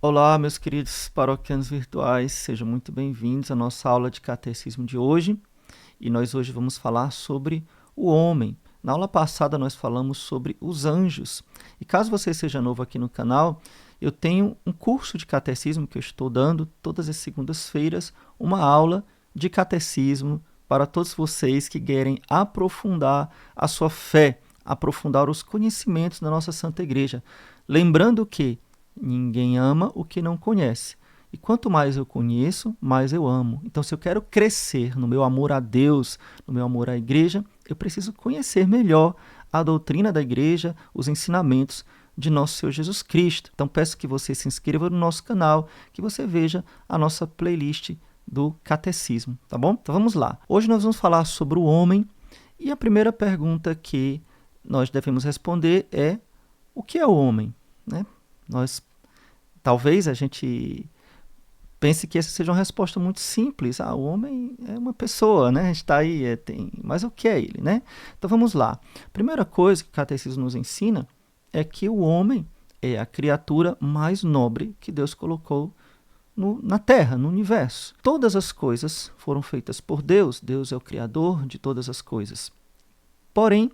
Olá, meus queridos paroquianos virtuais, sejam muito bem-vindos à nossa aula de catecismo de hoje. E nós hoje vamos falar sobre o homem. Na aula passada nós falamos sobre os anjos. E caso você seja novo aqui no canal, eu tenho um curso de catecismo que eu estou dando todas as segundas-feiras, uma aula de catecismo para todos vocês que querem aprofundar a sua fé, aprofundar os conhecimentos da nossa Santa Igreja. Lembrando que ninguém ama o que não conhece. E quanto mais eu conheço, mais eu amo. Então, se eu quero crescer no meu amor a Deus, no meu amor à igreja, eu preciso conhecer melhor a doutrina da igreja, os ensinamentos de nosso Senhor Jesus Cristo. Então, peço que você se inscreva no nosso canal, que você veja a nossa playlist do catecismo, tá bom? Então, vamos lá. Hoje nós vamos falar sobre o homem e a primeira pergunta que nós devemos responder é: o que é o homem? Né? Talvez a gente pense que essa seja uma resposta muito simples. O homem é uma pessoa, né? A gente está aí, mas o que é ele, né? Então vamos lá. A primeira coisa que o catecismo nos ensina é que o homem é a criatura mais nobre que Deus colocou na Terra, no universo. Todas as coisas foram feitas por Deus. Deus é o criador de todas as coisas. Porém,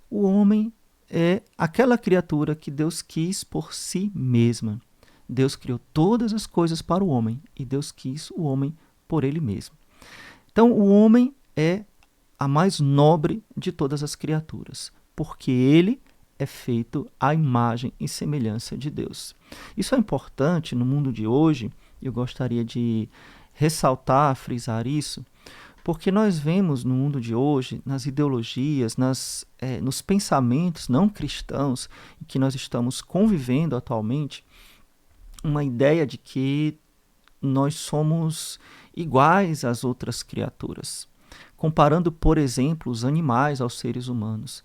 o homem é aquela criatura que Deus quis por si mesma. Deus criou todas as coisas para o homem e Deus quis o homem por ele mesmo. Então, o homem é a mais nobre de todas as criaturas, porque ele é feito à imagem e semelhança de Deus. Isso é importante no mundo de hoje, eu gostaria de ressaltar, frisar isso, porque nós vemos no mundo de hoje, nas ideologias, nos pensamentos não cristãos em que nós estamos convivendo atualmente, uma ideia de que nós somos iguais às outras criaturas, comparando, por exemplo, os animais aos seres humanos,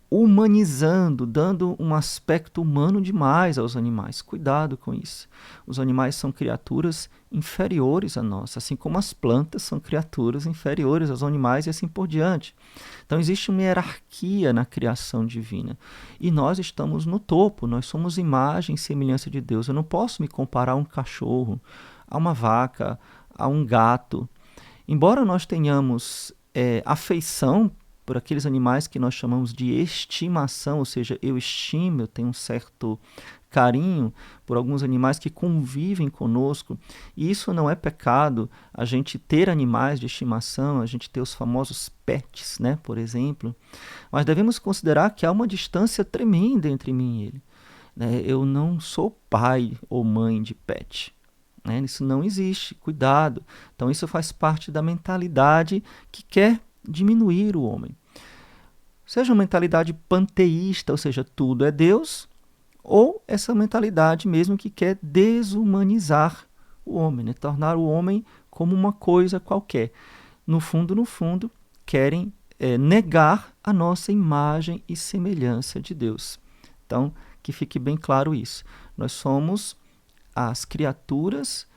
humanizando, dando um aspecto humano demais aos animais. Cuidado com isso. Os animais são criaturas inferiores a nós, assim como as plantas são criaturas inferiores aos animais e assim por diante. Então existe uma hierarquia na criação divina e nós estamos no topo, nós somos imagem e semelhança de Deus. Eu não posso me comparar a um cachorro, a uma vaca, a um gato. Embora nós tenhamos afeição por aqueles animais que nós chamamos de estimação, ou seja, eu estimo, eu tenho um certo carinho por alguns animais que convivem conosco, e isso não é pecado, a gente ter animais de estimação, a gente ter os famosos pets, né, por exemplo, mas devemos considerar que há uma distância tremenda entre mim e ele. Eu não sou pai ou mãe de pet. Isso não existe, cuidado. Então isso faz parte da mentalidade que quer diminuir o homem. Seja uma mentalidade panteísta, ou seja, tudo é Deus, ou essa mentalidade mesmo que quer desumanizar o homem, né? Tornar o homem como uma coisa qualquer. No fundo, querem negar a nossa imagem e semelhança de Deus. Então, que fique bem claro isso. Nós somos as criaturas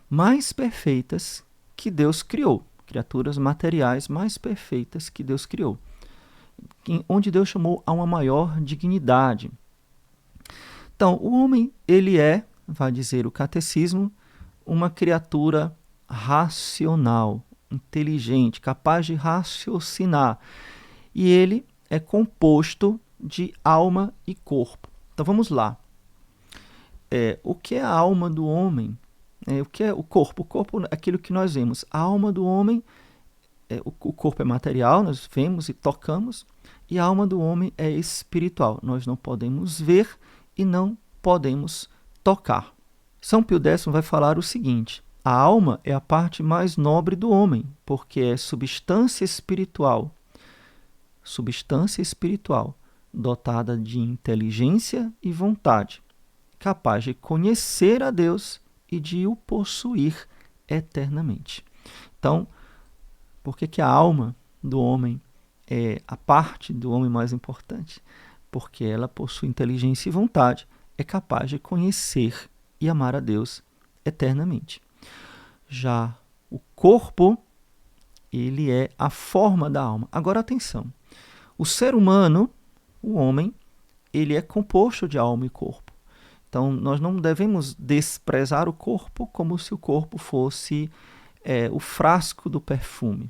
mais perfeitas que Deus criou. Criaturas materiais mais perfeitas que Deus criou, onde Deus chamou a uma maior dignidade. Então, o homem, ele é, vai dizer o catecismo, uma criatura racional, inteligente, capaz de raciocinar. E ele é composto de alma e corpo. Então, vamos lá. O que é a alma do homem? O que é o corpo? O corpo é aquilo que nós vemos. A alma do homem, o corpo é material, nós vemos e tocamos, e a alma do homem é espiritual. Nós não podemos ver e não podemos tocar. São Pio X vai falar o seguinte: a alma é a parte mais nobre do homem, porque é substância espiritual, dotada de inteligência e vontade, capaz de conhecer a Deus e de o possuir eternamente. Então, por que a alma do homem é a parte do homem mais importante? Porque ela possui inteligência e vontade, é capaz de conhecer e amar a Deus eternamente. Já o corpo, ele é a forma da alma. Agora, atenção. O ser humano, o homem, ele é composto de alma e corpo. Então, nós não devemos desprezar o corpo como se o corpo fosse o frasco do perfume.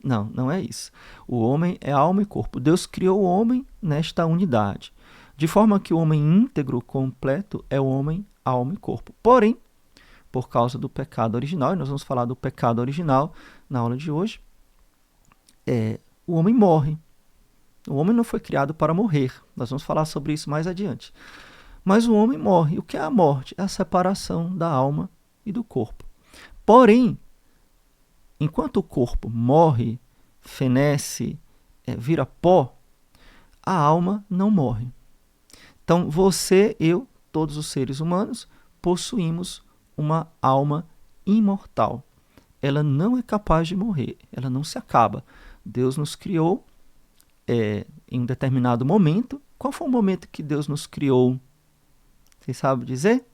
Não, não é isso. O homem é alma e corpo. Deus criou o homem nesta unidade, de forma que o homem íntegro, completo, é o homem, alma e corpo. Porém, por causa do pecado original, e nós vamos falar do pecado original na aula de hoje, o homem morre. O homem não foi criado para morrer. Nós vamos falar sobre isso mais adiante. Mas o homem morre. O que é a morte? É a separação da alma e do corpo. Porém, enquanto o corpo morre, fenece, vira pó, a alma não morre. Então, você, eu, todos os seres humanos, possuímos uma alma imortal. Ela não é capaz de morrer, ela não se acaba. Deus nos criou em um determinado momento. Qual foi o momento que Deus nos criou? Vocês sabem dizer?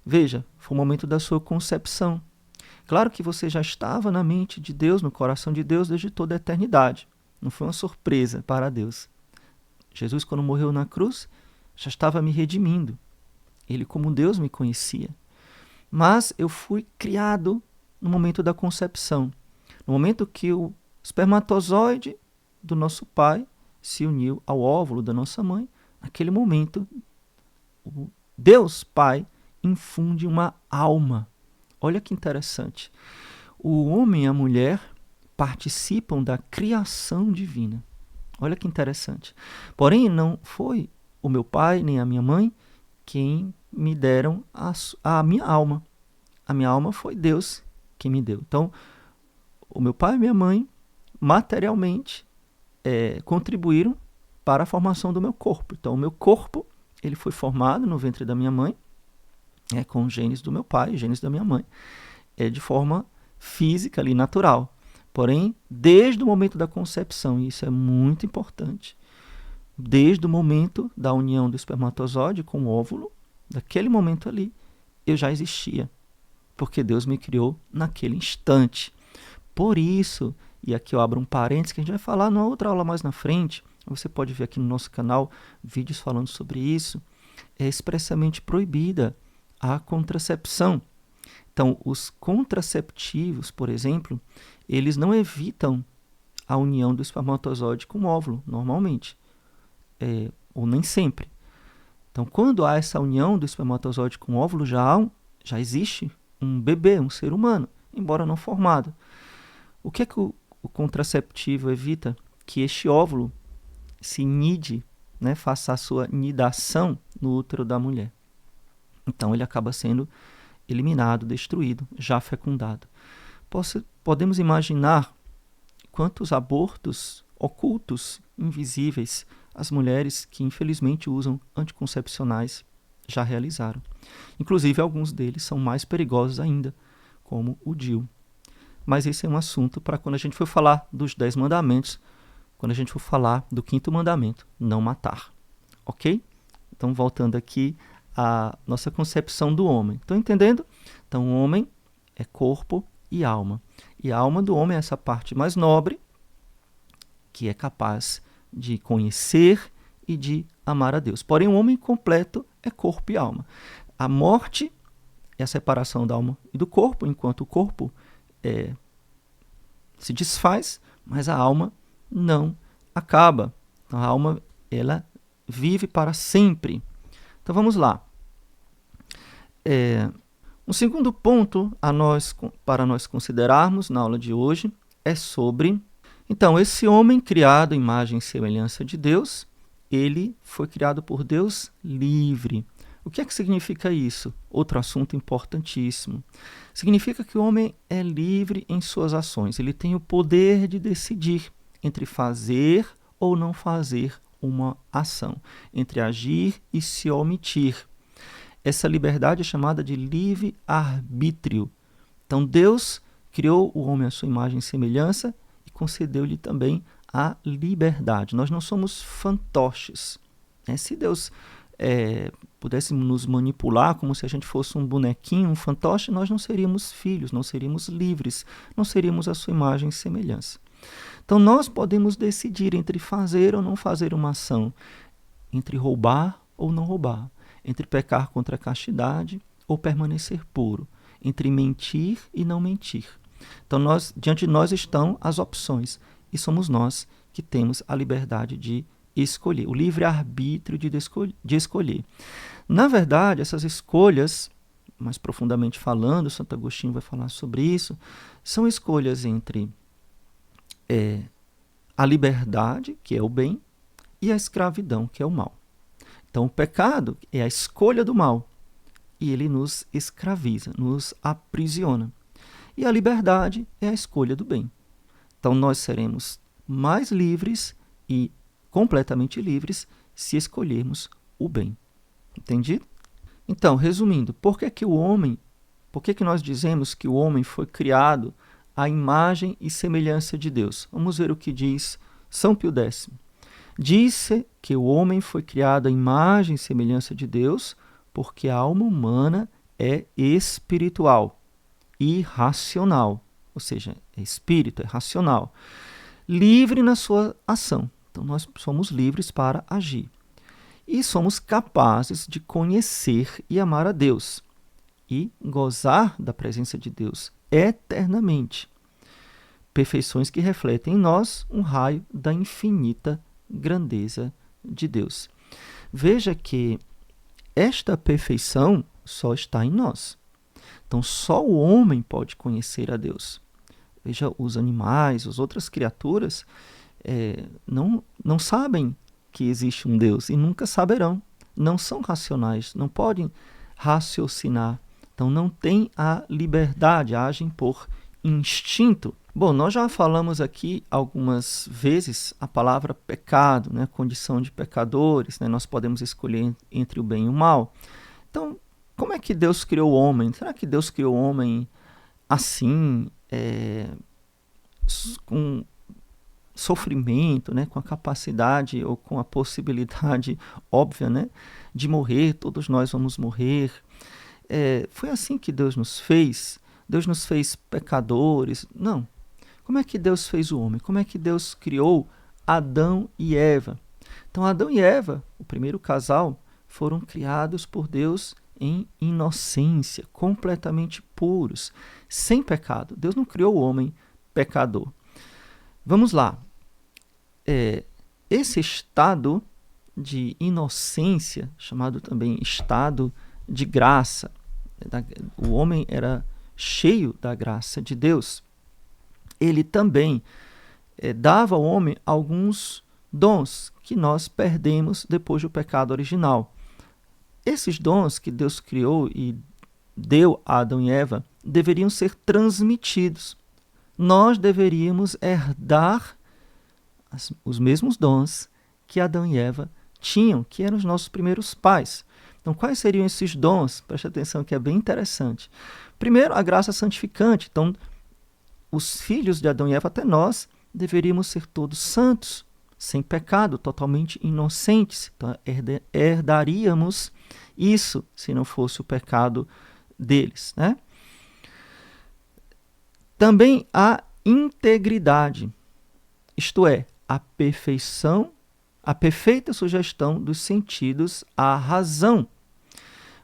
Veja, foi o momento da sua concepção. Claro que você já estava na mente de Deus, no coração de Deus, desde toda a eternidade. Não foi uma surpresa para Deus. Jesus, quando morreu na cruz, já estava me redimindo. Ele, como Deus, me conhecia. Mas eu fui criado no momento da concepção. No momento que o espermatozoide do nosso pai se uniu ao óvulo da nossa mãe, naquele momento, o Deus Pai infunde uma alma. Olha que interessante. O homem e a mulher participam da criação divina. Olha que interessante. Porém, não foi o meu pai nem a minha mãe quem me deram a minha alma. A minha alma foi Deus quem me deu. Então, o meu pai e minha mãe, materialmente, contribuíram para a formação do meu corpo. Então, o meu corpo ele foi formado no ventre da minha mãe, com genes do meu pai e genes da minha mãe, de forma física ali, natural. Porém, desde o momento da concepção, e isso é muito importante, desde o momento da união do espermatozoide com o óvulo, daquele momento ali, eu já existia, porque Deus me criou naquele instante. Por isso, e aqui eu abro um parênteses que a gente vai falar numa outra aula mais na frente, você pode ver aqui no nosso canal vídeos falando sobre isso, é expressamente proibida a contracepção. Então, os contraceptivos, por exemplo, eles não evitam a união do espermatozoide com o óvulo, normalmente, ou nem sempre. Então, quando há essa união do espermatozoide com o óvulo, já existe um bebê, um ser humano, embora não formado. O que é que o contraceptivo evita? Que este óvulo se nide, faça a sua nidação no útero da mulher. Então, ele acaba sendo eliminado, destruído, já fecundado. Podemos imaginar quantos abortos ocultos, invisíveis, as mulheres que infelizmente usam anticoncepcionais já realizaram. Inclusive, alguns deles são mais perigosos ainda, como o DIU. Mas esse é um assunto para quando a gente for falar dos 10 mandamentos, quando a gente for falar do 5º mandamento, não matar. Ok? Então, voltando aqui à nossa concepção do homem. Estão entendendo? Então, o homem é corpo e alma. E a alma do homem é essa parte mais nobre, que é capaz de conhecer e de amar a Deus. Porém, o homem completo é corpo e alma. A morte é a separação da alma e do corpo, enquanto o corpo se desfaz, mas a alma não acaba. Então, a alma ela vive para sempre. Então vamos lá. Um segundo ponto para nós considerarmos na aula de hoje é sobre... Então, esse homem criado à imagem e semelhança de Deus, ele foi criado por Deus livre. O que é que significa isso? Outro assunto importantíssimo. Significa que o homem é livre em suas ações. Ele tem o poder de decidir entre fazer ou não fazer uma ação, entre agir e se omitir. Essa liberdade é chamada de livre-arbítrio. Então, Deus criou o homem à sua imagem e semelhança e concedeu-lhe também a liberdade. Nós não somos fantoches. Se Deus pudesse nos manipular como se a gente fosse um bonequinho, um fantoche, nós não seríamos filhos, não seríamos livres, não seríamos a sua imagem e semelhança. Então, nós podemos decidir entre fazer ou não fazer uma ação, entre roubar ou não roubar, entre pecar contra a castidade ou permanecer puro, entre mentir e não mentir. Então, diante de nós estão as opções, e somos nós que temos a liberdade de escolher, o livre-arbítrio de escolher. Na verdade, essas escolhas, mais profundamente falando, Santo Agostinho vai falar sobre isso, são escolhas entre a liberdade, que é o bem, e a escravidão, que é o mal. Então, o pecado é a escolha do mal, e ele nos escraviza, nos aprisiona. E a liberdade é a escolha do bem. Então, nós seremos mais livres e completamente livres se escolhermos o bem. Entendido? Então, resumindo, por que nós dizemos que o homem foi criado à imagem e semelhança de Deus? Vamos ver o que diz São Pio X. Diz-se que o homem foi criado à imagem e semelhança de Deus porque a alma humana é espiritual e racional, ou seja, é espírito, é racional, livre na sua ação. Então, nós somos livres para agir. E somos capazes de conhecer e amar a Deus e gozar da presença de Deus eternamente. Perfeições que refletem em nós um raio da infinita grandeza de Deus. Veja que esta perfeição só está em nós. Então, só o homem pode conhecer a Deus. Veja, os animais, as outras criaturas, não sabem que existe um Deus e nunca saberão. Não são racionais, não podem raciocinar. Então, não têm a liberdade, agem por instinto. Bom, nós já falamos aqui algumas vezes a palavra pecado, né? Condição de pecadores, né? Nós podemos escolher entre o bem e o mal. Então, como é que Deus criou o homem? Será que Deus criou o homem assim, com sofrimento, né? Com a capacidade ou com a possibilidade óbvia, né? De morrer? Todos nós vamos morrer. Foi assim que Deus nos fez? Deus nos fez pecadores? Não. Como é que Deus fez o homem? Como é que Deus criou Adão e Eva? Então, Adão e Eva, o primeiro casal, foram criados por Deus em inocência, completamente puros, sem pecado. Deus não criou o homem pecador. Vamos lá. Esse estado de inocência, chamado também estado de graça, o homem era cheio da graça de Deus. Ele também dava ao homem alguns dons que nós perdemos depois do pecado original. Esses dons que Deus criou e deu a Adão e Eva deveriam ser transmitidos. Nós deveríamos herdar os mesmos dons que Adão e Eva tinham, que eram os nossos primeiros pais. Então, quais seriam esses dons? Preste atenção que é bem interessante. Primeiro, a graça santificante. Então, os filhos de Adão e Eva, até nós, deveríamos ser todos santos, sem pecado, totalmente inocentes. Então, herdaríamos isso se não fosse o pecado deles, né? Também a integridade, isto é, a perfeição, a perfeita sugestão dos sentidos à razão.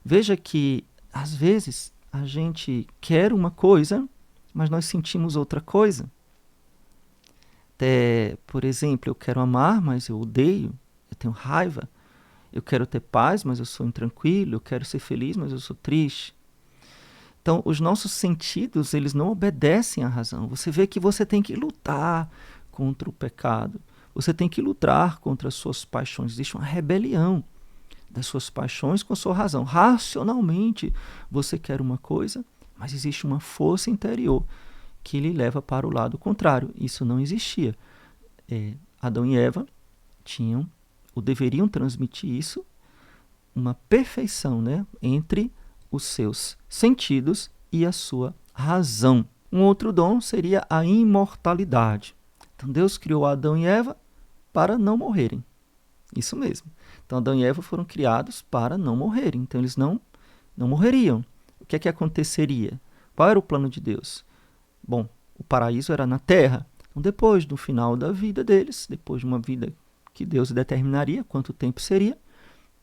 Veja que, às vezes, a gente quer uma coisa, mas nós sentimos outra coisa. Por exemplo, eu quero amar, mas eu odeio, eu tenho raiva. Eu quero ter paz, mas eu sou intranquilo. Eu quero ser feliz, mas eu sou triste. Então, os nossos sentidos, eles não obedecem à razão. Você vê que você tem que lutar contra o pecado. Você tem que lutar contra as suas paixões. Existe uma rebelião das suas paixões com a sua razão. Racionalmente, você quer uma coisa, mas existe uma força interior que lhe leva para o lado contrário. Isso não existia. Adão e Eva deveriam transmitir isso, uma perfeição, né, entre os seus sentidos e a sua razão. Um outro dom seria a imortalidade. Então, Deus criou Adão e Eva para não morrerem. Isso mesmo. Então, Adão e Eva foram criados para não morrerem. Então, eles não morreriam. O que é que aconteceria? Qual era o plano de Deus? Bom, o paraíso era na terra. Então, depois do final da vida deles, depois de uma vida que Deus determinaria quanto tempo seria,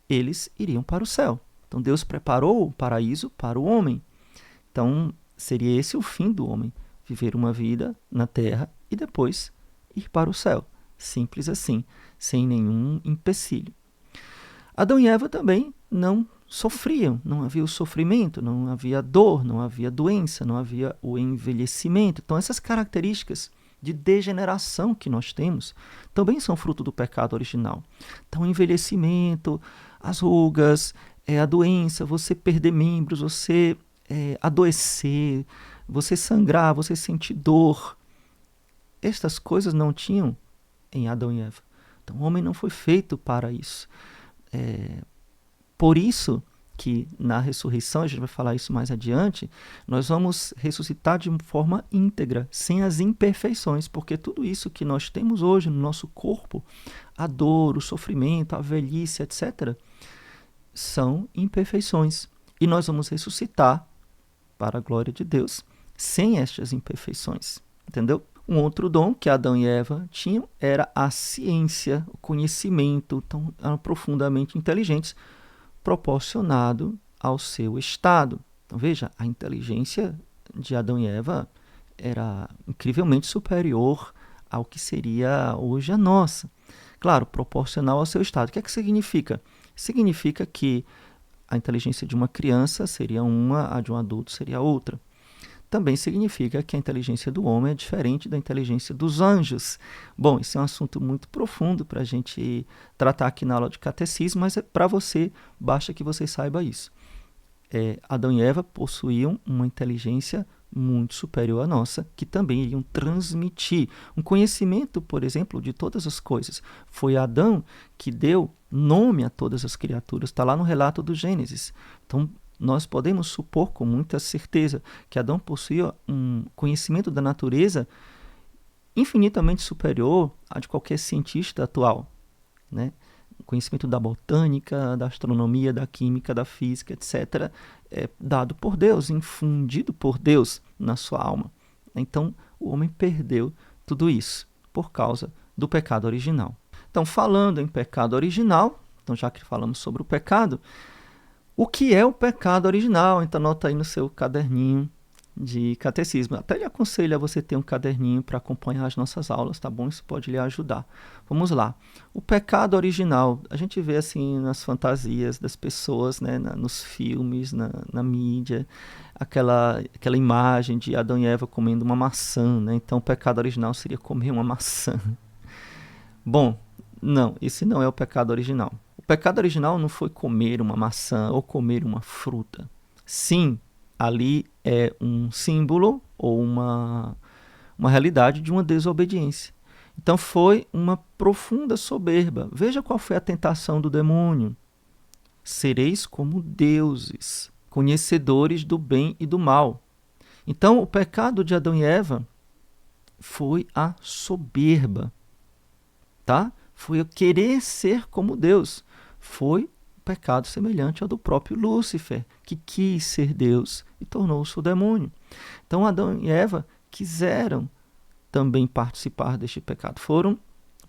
eles iriam para o céu. Então Deus preparou o paraíso para o homem. Então seria esse o fim do homem, viver uma vida na terra e depois ir para o céu. Simples assim, sem nenhum empecilho. Adão e Eva também não sofriam, não havia o sofrimento, não havia dor, não havia doença, não havia o envelhecimento. Então essas características de degeneração que nós temos também são fruto do pecado original. Então o envelhecimento, as rugas, a doença, você perder membros, você adoecer, você sangrar, você sentir dor. Estas coisas não tinham em Adão e Eva. Então o homem não foi feito para isso. Por isso que na ressurreição, a gente vai falar isso mais adiante, nós vamos ressuscitar de forma íntegra, sem as imperfeições, porque tudo isso que nós temos hoje no nosso corpo, a dor, o sofrimento, a velhice, etc., são imperfeições. E nós vamos ressuscitar, para a glória de Deus, sem estas imperfeições. Entendeu? Um outro dom que Adão e Eva tinham era a ciência, o conhecimento, então eram profundamente inteligentes, proporcionado ao seu estado. Então veja, a inteligência de Adão e Eva era incrivelmente superior ao que seria hoje a nossa. Claro, proporcional ao seu estado. O que é que significa? Significa que a inteligência de uma criança seria uma, a de um adulto seria outra. Também significa que a inteligência do homem é diferente da inteligência dos anjos. Bom, isso é um assunto muito profundo para a gente tratar aqui na aula de catecismo, mas para você, basta que você saiba isso. Adão e Eva possuíam uma inteligência muito superior à nossa, que também iriam transmitir um conhecimento, por exemplo, de todas as coisas. Foi Adão que deu nome a todas as criaturas, está lá no relato do Gênesis. Então, nós podemos supor com muita certeza que Adão possuía um conhecimento da natureza infinitamente superior a de qualquer cientista atual, né? O conhecimento da botânica, da astronomia, da química, da física, etc., é dado por Deus, infundido por Deus na sua alma. Então, o homem perdeu tudo isso por causa do pecado original. Então, falando em pecado original, então já que falamos sobre o pecado, o que é o pecado original? Então, anota aí no seu caderninho de catecismo. Até lhe aconselho a você ter um caderninho para acompanhar as nossas aulas, tá bom? Isso pode lhe ajudar. Vamos lá. O pecado original, a gente vê assim nas fantasias das pessoas, né? Nos filmes, na mídia, aquela imagem de Adão e Eva comendo uma maçã, né? Então, o pecado original seria comer uma maçã. Bom, não, esse não é o pecado original. O pecado original não foi comer uma maçã ou comer uma fruta. Sim, ali é um símbolo ou uma realidade de uma desobediência. Então foi uma profunda soberba. Veja qual foi a tentação do demônio. Sereis como deuses, conhecedores do bem e do mal. Então o pecado de Adão e Eva foi a soberba, tá? Foi o querer ser como Deus. Foi um pecado semelhante ao do próprio Lúcifer, que quis ser Deus e tornou-se o demônio. Então Adão e Eva quiseram também participar deste pecado. Foram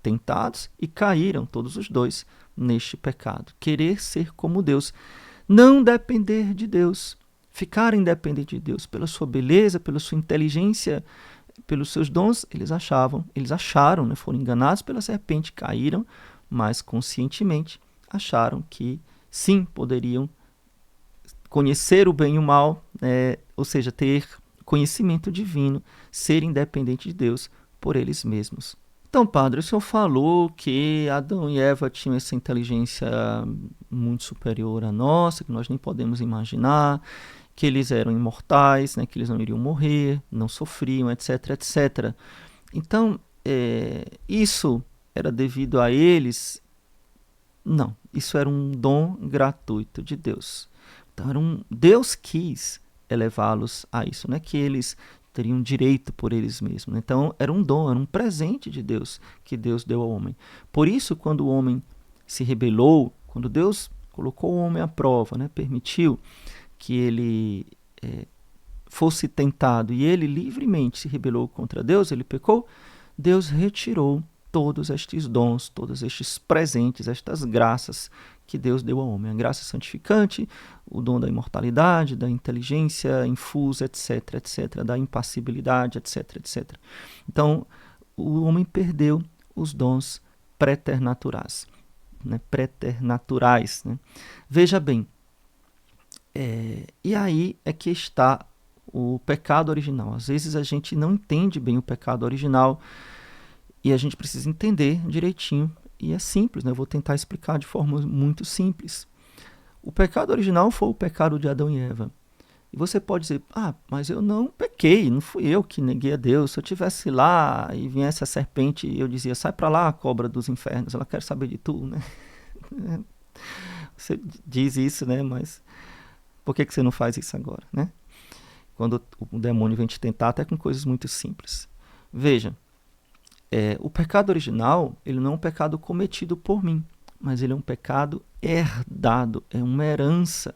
tentados e caíram todos os dois neste pecado. Querer ser como Deus, não depender de Deus, ficar independente de Deus pela sua beleza, pela sua inteligência, pelos seus dons. Eles acharam, né, foram enganados pela serpente, caíram, mas conscientemente acharam que sim, poderiam conhecer o bem e o mal, ou seja, ter conhecimento divino, ser independente de Deus por eles mesmos. Então, padre, o senhor falou que Adão e Eva tinham essa inteligência muito superior à nossa, que nós nem podemos imaginar, que eles eram imortais, né, que eles não iriam morrer, não sofriam, etc, etc. Então, isso era devido a eles? Não, isso era um dom gratuito de Deus. Então, Deus quis elevá-los a isso, não é que eles teriam direito por eles mesmos. Então, era um dom, era um presente de Deus que Deus deu ao homem. Por isso, quando o homem se rebelou, quando Deus colocou o homem à prova, né, permitiu que ele fosse tentado e ele livremente se rebelou contra Deus, ele pecou, Deus retirou todos estes dons, todos estes presentes, estas graças que Deus deu ao homem. A graça santificante, o dom da imortalidade, da inteligência infusa, etc, etc, da impassibilidade, etc, etc. Então, o homem perdeu os dons preternaturais. Né? Preternaturais. Né? Veja bem, e aí é que está o pecado original. Às vezes a gente não entende bem o pecado original e a gente precisa entender direitinho. E é simples, né? Eu vou tentar explicar de forma muito simples. O pecado original foi o pecado de Adão e Eva. E você pode dizer, mas eu não pequei, não fui eu que neguei a Deus. Se eu estivesse lá e viesse a serpente e eu dizia, sai para lá, cobra dos infernos, ela quer saber de tu, né? Você diz isso, né? Mas por que você não faz isso agora, né? Quando o demônio vem te tentar, até com coisas muito simples. Veja, o pecado original, ele não é um pecado cometido por mim, mas ele é um pecado herdado, é uma herança.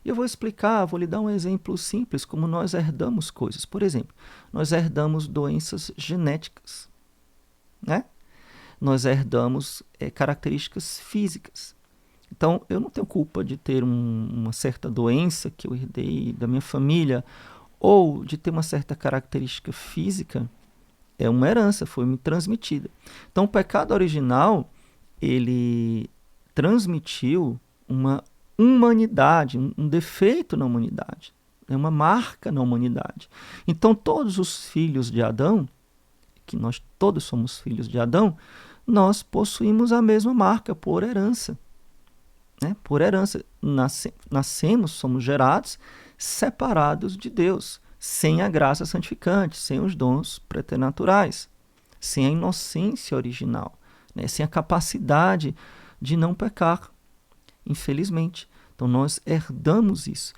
E eu vou explicar, vou lhe dar um exemplo simples, como nós herdamos coisas. Por exemplo, nós herdamos doenças genéticas, né? Nós herdamos características físicas. Então, eu não tenho culpa de ter uma certa doença que eu herdei da minha família, ou de ter uma certa característica física. É uma herança, foi me transmitida. Então, o pecado original, ele transmitiu uma humanidade, um defeito na humanidade, uma marca na humanidade. Então, todos os filhos de Adão, que nós todos somos filhos de Adão, nós possuímos a mesma marca por herança. Né? Por herança, nascemos, somos gerados separados de Deus, sem a graça santificante, sem os dons preternaturais, sem a inocência original, né? Sem a capacidade de não pecar, infelizmente. Então nós herdamos isso.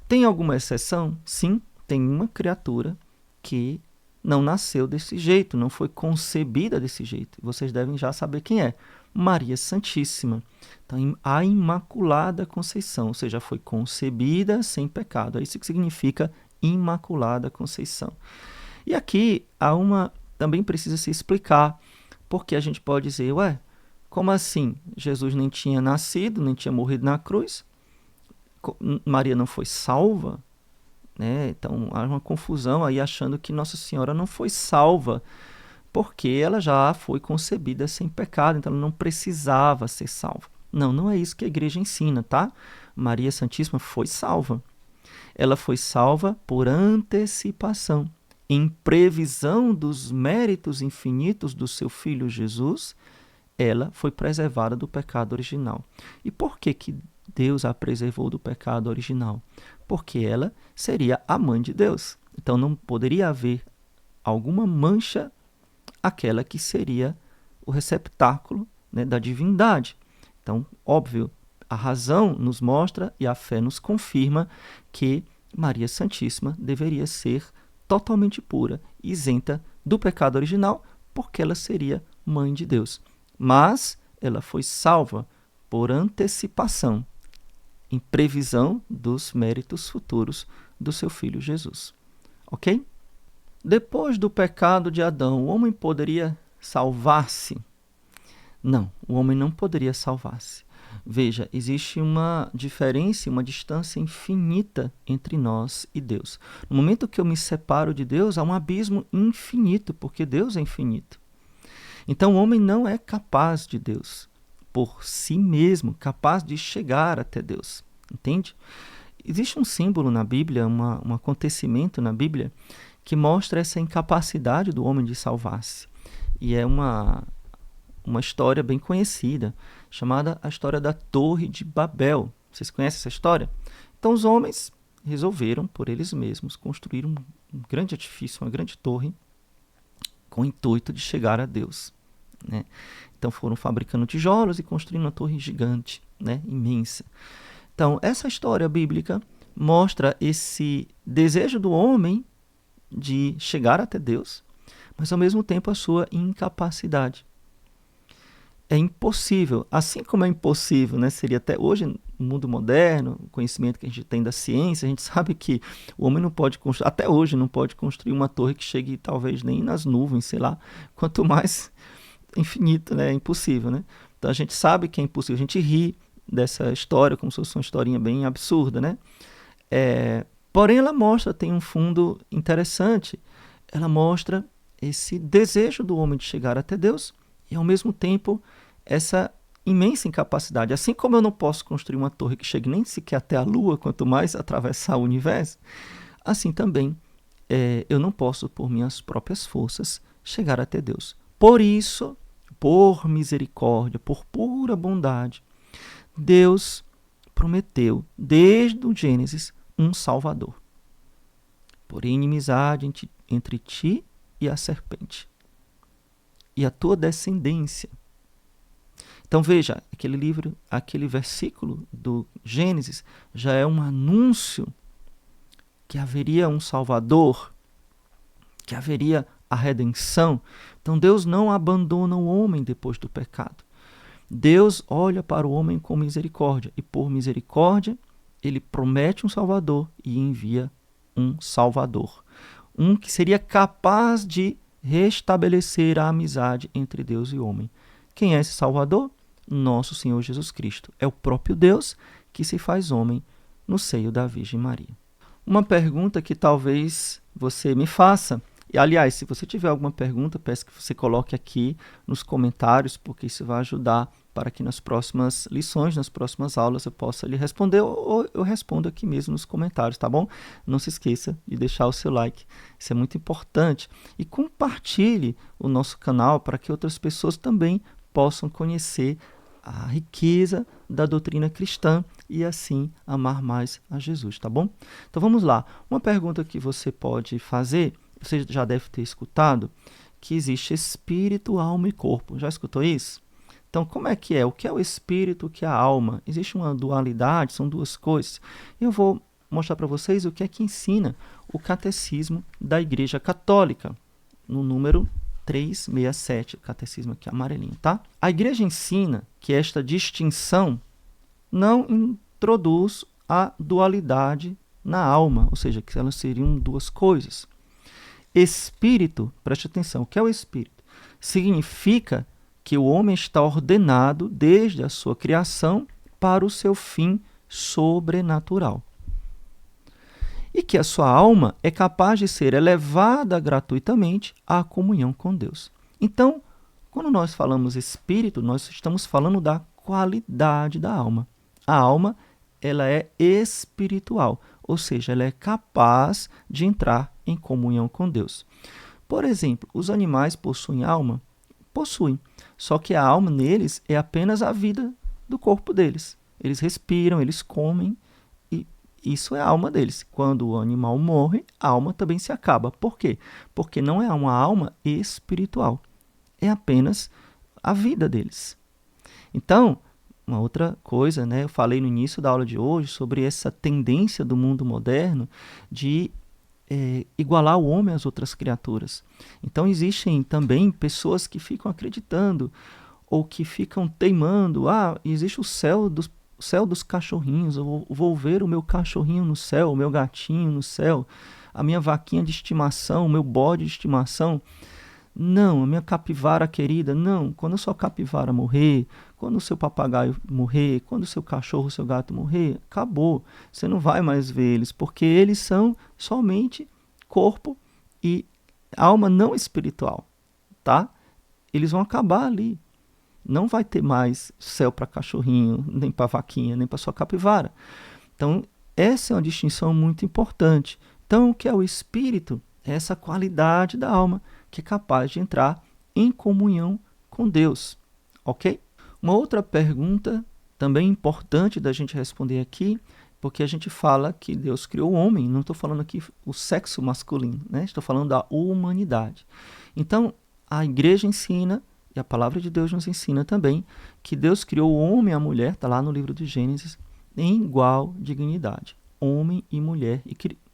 Tem alguma exceção? Sim, tem uma criatura que não nasceu desse jeito, não foi concebida desse jeito. Vocês devem já saber quem é. Maria Santíssima. Então, a Imaculada Conceição, ou seja, foi concebida sem pecado. É isso que significa Imaculada Conceição. E aqui também precisa se explicar, porque a gente pode dizer, como assim? Jesus nem tinha nascido, nem tinha morrido na cruz? Maria não foi salva? Né? Então, há uma confusão aí achando que Nossa Senhora não foi salva, porque ela já foi concebida sem pecado, então ela não precisava ser salva. Não, não é isso que a igreja ensina, tá? Maria Santíssima foi salva. Ela foi salva por antecipação. Em previsão dos méritos infinitos do seu Filho Jesus, ela foi preservada do pecado original. E por que Deus a preservou do pecado original? Porque ela seria a mãe de Deus. Então não poderia haver alguma mancha aquela que seria o receptáculo, né, da divindade. Então, óbvio, a razão nos mostra e a fé nos confirma que Maria Santíssima deveria ser totalmente pura, isenta do pecado original, porque ela seria mãe de Deus. Mas ela foi salva por antecipação, em previsão dos méritos futuros do seu Filho Jesus. Ok? Depois do pecado de Adão, o homem poderia salvar-se? Não, o homem não poderia salvar-se. Veja, existe uma diferença, uma distância infinita entre nós e Deus. No momento que eu me separo de Deus, há um abismo infinito, porque Deus é infinito. Então o homem não é capaz de Deus, por si mesmo, capaz de chegar até Deus. Entende? Existe um símbolo na Bíblia, um acontecimento na Bíblia, que mostra essa incapacidade do homem de salvar-se. E é uma história bem conhecida, chamada a história da Torre de Babel. Vocês conhecem essa história? Então os homens resolveram, por eles mesmos, construir um grande edifício, uma grande torre, com o intuito de chegar a Deus. Né? Então foram fabricando tijolos e construindo uma torre gigante, né? Imensa. Então essa história bíblica mostra esse desejo do homem de chegar até Deus, mas ao mesmo tempo a sua incapacidade. É impossível, assim como é impossível, né? Seria até hoje, no mundo moderno, o conhecimento que a gente tem da ciência, a gente sabe que o homem não pode construir, até hoje não pode construir uma torre que chegue talvez nem nas nuvens, sei lá, quanto mais infinito, né? É impossível, né? Então a gente sabe que é impossível, a gente ri dessa história, como se fosse uma historinha bem absurda, né? Porém, ela mostra, tem um fundo interessante, ela mostra esse desejo do homem de chegar até Deus e, ao mesmo tempo, essa imensa incapacidade. Assim como eu não posso construir uma torre que chegue nem sequer até a Lua, quanto mais atravessar o universo, assim também eu não posso, por minhas próprias forças, chegar até Deus. Por isso, por misericórdia, por pura bondade, Deus prometeu, desde o Gênesis, um Salvador. Porém, inimizade entre ti e a serpente, e a tua descendência. Então veja, aquele versículo do Gênesis já é um anúncio que haveria um Salvador, que haveria a redenção. Então Deus não abandona o homem depois do pecado. Deus olha para o homem com misericórdia e, por misericórdia, ele promete um Salvador e envia um Salvador. Um que seria capaz de restabelecer a amizade entre Deus e homem. Quem é esse Salvador? Nosso Senhor Jesus Cristo. É o próprio Deus que se faz homem no seio da Virgem Maria. Uma pergunta que talvez você me faça, e aliás, se você tiver alguma pergunta, peço que você coloque aqui nos comentários, porque isso vai ajudar para que nas próximas lições, nas próximas aulas, eu possa lhe responder, ou eu respondo aqui mesmo nos comentários, tá bom? Não se esqueça de deixar o seu like, isso é muito importante. E compartilhe o nosso canal para que outras pessoas também possam conhecer a riqueza da doutrina cristã e assim amar mais a Jesus, tá bom? Então vamos lá. Uma pergunta que você pode fazer, você já deve ter escutado, que existe espírito, alma e corpo. Já escutou isso? Então, como é que é? O que é o espírito, o que é a alma? Existe uma dualidade, são duas coisas. Eu vou mostrar para vocês o que é que ensina o Catecismo da Igreja Católica, no número 367, catecismo aqui amarelinho, tá? A Igreja ensina que esta distinção não introduz a dualidade na alma, ou seja, que elas seriam duas coisas. Espírito, preste atenção, o que é o espírito? Significa que o homem está ordenado desde a sua criação para o seu fim sobrenatural. E que a sua alma é capaz de ser elevada gratuitamente à comunhão com Deus. Então, quando nós falamos espírito, nós estamos falando da qualidade da alma. A alma, ela é espiritual, ou seja, ela é capaz de entrar em comunhão com Deus. Por exemplo, os animais possuem alma? Possuem, só que a alma neles é apenas a vida do corpo deles. Eles respiram, eles comem, isso é a alma deles. Quando o animal morre, a alma também se acaba. Por quê? Porque não é uma alma espiritual. É apenas a vida deles. Então, uma outra coisa, né? Eu falei no início da aula de hoje sobre essa tendência do mundo moderno de igualar o homem às outras criaturas. Então, existem também pessoas que ficam acreditando ou que ficam teimando. Existe o céu dos cachorrinhos, eu vou ver o meu cachorrinho no céu, o meu gatinho no céu, a minha vaquinha de estimação, o meu bode de estimação. Não, a minha capivara querida, não. Quando a sua capivara morrer, quando o seu papagaio morrer, quando o seu cachorro, o seu gato morrer, acabou. Você não vai mais ver eles, porque eles são somente corpo e alma não espiritual, tá? Eles vão acabar ali. Não vai ter mais céu para cachorrinho, nem para vaquinha, nem para sua capivara. Então, essa é uma distinção muito importante. Então, o que é o espírito? É essa qualidade da alma que é capaz de entrar em comunhão com Deus. Ok? Uma outra pergunta também importante da gente responder aqui, porque a gente fala que Deus criou o homem, não estou falando aqui o sexo masculino, né? Estou falando da humanidade. Então, a igreja ensina, e a palavra de Deus nos ensina também, que Deus criou o homem e a mulher, está lá no livro de Gênesis, em igual dignidade. Homem e mulher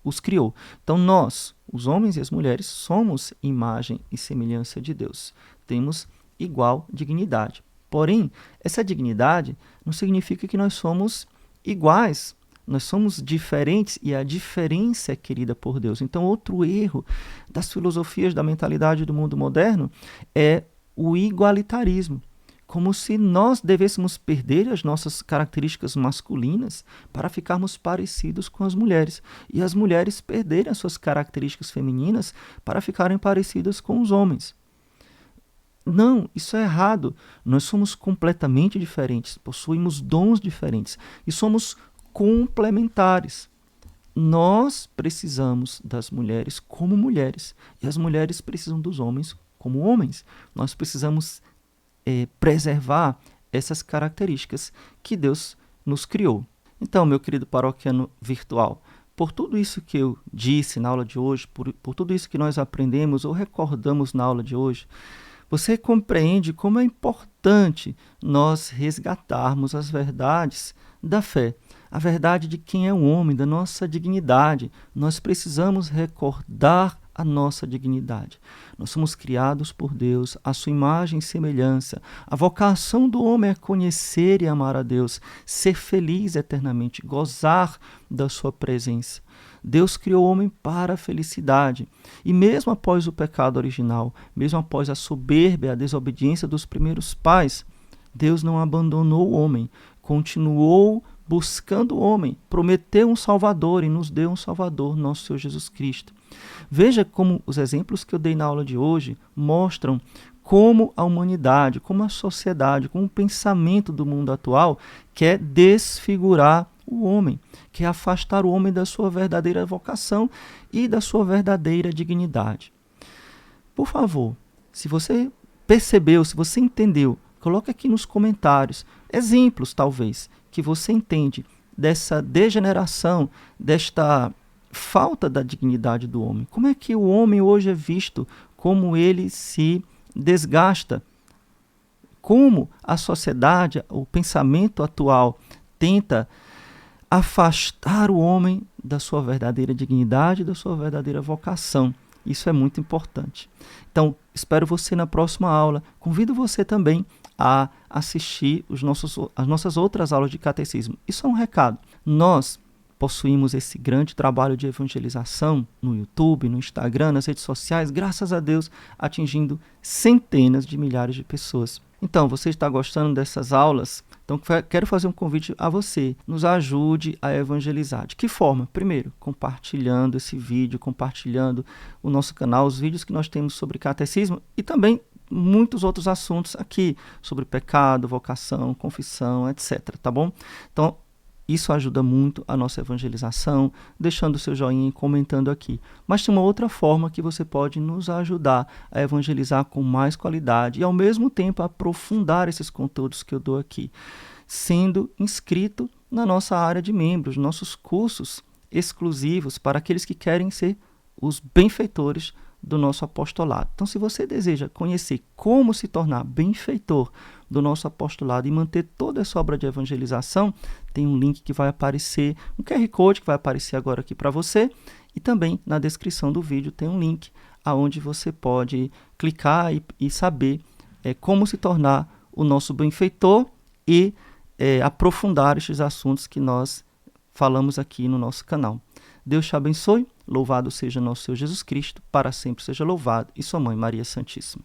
os criou. Então nós, os homens e as mulheres, somos imagem e semelhança de Deus. Temos igual dignidade. Porém, essa dignidade não significa que nós somos iguais. Nós somos diferentes e a diferença é querida por Deus. Então, outro erro das filosofias da mentalidade do mundo moderno é o igualitarismo. como se nós devêssemos perder as nossas características masculinas para ficarmos parecidos com as mulheres, e as mulheres perderem as suas características femininas para ficarem parecidas com os homens. Não, isso é errado. Nós somos completamente diferentes, possuímos dons diferentes e somos complementares. Nós precisamos das mulheres como mulheres e as mulheres precisam dos homens como homens. Nós precisamos preservar essas características que Deus nos criou. Então, meu querido paroquiano virtual, por tudo isso que eu disse na aula de hoje, por tudo isso que nós aprendemos ou recordamos na aula de hoje, você compreende como é importante nós resgatarmos as verdades da fé, a verdade de quem é o homem, da nossa dignidade. Nós precisamos recordar a nossa dignidade. Nós somos criados por Deus, à sua imagem e semelhança. A vocação do homem é conhecer e amar a Deus, ser feliz eternamente, gozar da sua presença. Deus criou o homem para a felicidade. E mesmo após o pecado original, mesmo após a soberba e a desobediência dos primeiros pais, Deus não abandonou o homem, continuou buscando o homem, prometeu um Salvador e nos deu um Salvador, nosso Senhor Jesus Cristo. Veja como os exemplos que eu dei na aula de hoje mostram como a humanidade, como a sociedade, como o pensamento do mundo atual quer desfigurar o homem, quer afastar o homem da sua verdadeira vocação e da sua verdadeira dignidade. Por favor, se você percebeu, se você entendeu, coloque aqui nos comentários exemplos, talvez, que você entende dessa degeneração, desta falta da dignidade do homem. Como é que o homem hoje é visto, como ele se desgasta, como a sociedade, o pensamento atual tenta afastar o homem da sua verdadeira dignidade, da sua verdadeira vocação. Isso é muito importante. Então, espero você na próxima aula. Convido você também a assistir as nossas outras aulas de catecismo. Isso é um recado. Nós possuímos esse grande trabalho de evangelização no YouTube, no Instagram, nas redes sociais, graças a Deus, atingindo centenas de milhares de pessoas. Então, você está gostando dessas aulas? Então, quero fazer um convite a você. Nos ajude a evangelizar. De que forma? Primeiro, compartilhando esse vídeo, compartilhando o nosso canal, os vídeos que nós temos sobre catecismo e também muitos outros assuntos aqui, sobre pecado, vocação, confissão, etc. Tá bom? Então, isso ajuda muito a nossa evangelização, deixando o seu joinha e comentando aqui. Mas tem uma outra forma que você pode nos ajudar a evangelizar com mais qualidade e, ao mesmo tempo, aprofundar esses conteúdos que eu dou aqui, sendo inscrito na nossa área de membros, nossos cursos exclusivos para aqueles que querem ser os benfeitores do nosso apostolado. Então, se você deseja conhecer como se tornar benfeitor do nosso apostolado e manter toda essa obra de evangelização, tem um link que vai aparecer, um QR Code que vai aparecer agora aqui para você, e também na descrição do vídeo tem um link aonde você pode clicar e saber como se tornar o nosso benfeitor e aprofundar estes assuntos que nós falamos aqui no nosso canal. Deus te abençoe, louvado seja nosso Senhor Jesus Cristo, para sempre seja louvado, e sua Mãe Maria Santíssima.